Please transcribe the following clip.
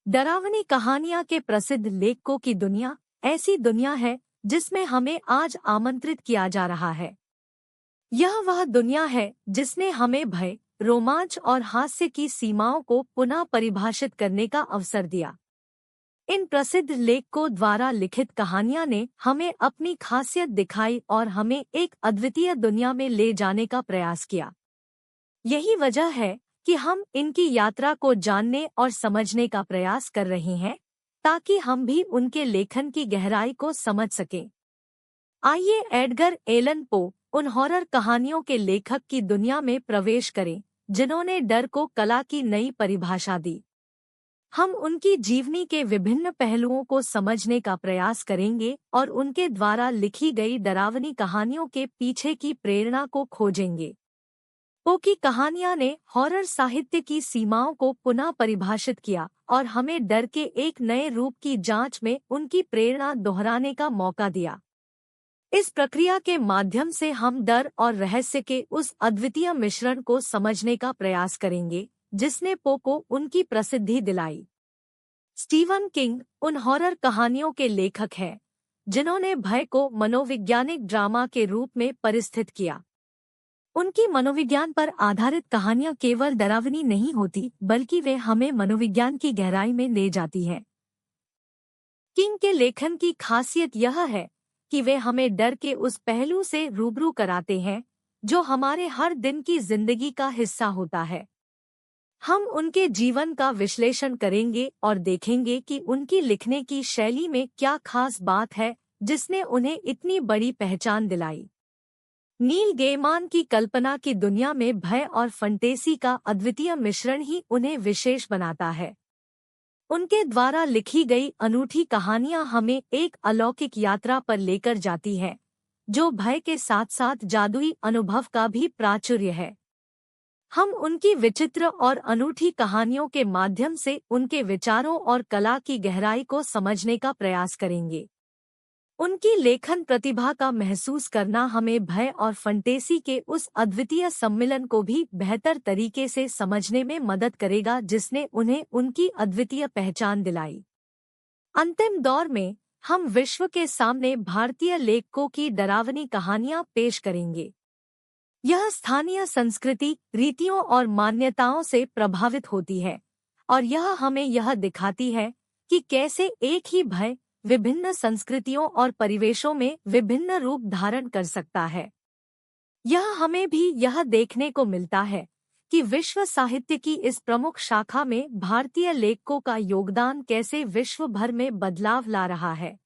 डरावनी कहानियां के प्रसिद्ध लेखकों की दुनिया ऐसी दुनिया है जिसमें हमें आज आमंत्रित किया जा रहा है। यह वह दुनिया है जिसने हमें भय, रोमांच और हास्य की सीमाओं को पुनः परिभाषित करने का अवसर दिया। इन प्रसिद्ध लेखकों द्वारा लिखित कहानियां ने हमें अपनी खासियत दिखाई और हमें एक अद्वितीय दुनिया में ले जाने का प्रयास किया। यही वजह है कि हम इनकी यात्रा को जानने और समझने का प्रयास कर रहे हैं, ताकि हम भी उनके लेखन की गहराई को समझ सकें। आइए एडगर एलन पो उन हॉरर कहानियों के लेखक की दुनिया में प्रवेश करें जिन्होंने डर को कला की नई परिभाषा दी। हम उनकी जीवनी के विभिन्न पहलुओं को समझने का प्रयास करेंगे और उनके द्वारा लिखी गई डरावनी कहानियों के पीछे की प्रेरणा को खोजेंगे। पो की कहानियां ने हॉरर साहित्य की सीमाओं को पुनः परिभाषित किया और हमें डर के एक नए रूप की जांच में उनकी प्रेरणा दोहराने का मौका दिया। इस प्रक्रिया के माध्यम से हम डर और रहस्य के उस अद्वितीय मिश्रण को समझने का प्रयास करेंगे जिसने पो को उनकी प्रसिद्धि दिलाई। स्टीवन किंग उन हॉरर कहानियों के लेखक हैं जिन्होंने भय को मनोवैज्ञानिक ड्रामा के रूप में परिस्थित किया। उनकी मनोविज्ञान पर आधारित कहानियां केवल डरावनी नहीं होती, बल्कि वे हमें मनोविज्ञान की गहराई में ले जाती हैं। किंग के लेखन की खासियत यह है कि वे हमें डर के उस पहलू से रूबरू कराते हैं जो हमारे हर दिन की जिंदगी का हिस्सा होता है। हम उनके जीवन का विश्लेषण करेंगे और देखेंगे कि उनकी लिखने की शैली में क्या खास बात है जिसने उन्हें इतनी बड़ी पहचान दिलाई। नील गैमान की कल्पना की दुनिया में भय और फंटेसी का अद्वितीय मिश्रण ही उन्हें विशेष बनाता है। उनके द्वारा लिखी गई अनूठी कहानियां हमें एक अलौकिक यात्रा पर लेकर जाती हैं, जो भय के साथ साथ जादुई अनुभव का भी प्राचुर्य है। हम उनकी विचित्र और अनूठी कहानियों के माध्यम से उनके विचारों और कला की गहराई को समझने का प्रयास करेंगे। उनकी लेखन प्रतिभा का महसूस करना हमें भय और फंटेसी के उस अद्वितीय सम्मिलन को भी बेहतर तरीके से समझने में मदद करेगा जिसने उन्हें उनकी अद्वितीय पहचान दिलाई। अंतिम दौर में हम विश्व के सामने भारतीय लेखकों की डरावनी कहानियां पेश करेंगे। यह स्थानीय संस्कृति, रीतियों और मान्यताओं से प्रभावित होती है और यह हमें यह दिखाती है कि कैसे एक ही भय विभिन्न संस्कृतियों और परिवेशों में विभिन्न रूप धारण कर सकता है। यह हमें भी यह देखने को मिलता है कि विश्व साहित्य की इस प्रमुख शाखा में भारतीय लेखकों का योगदान कैसे विश्व भर में बदलाव ला रहा है।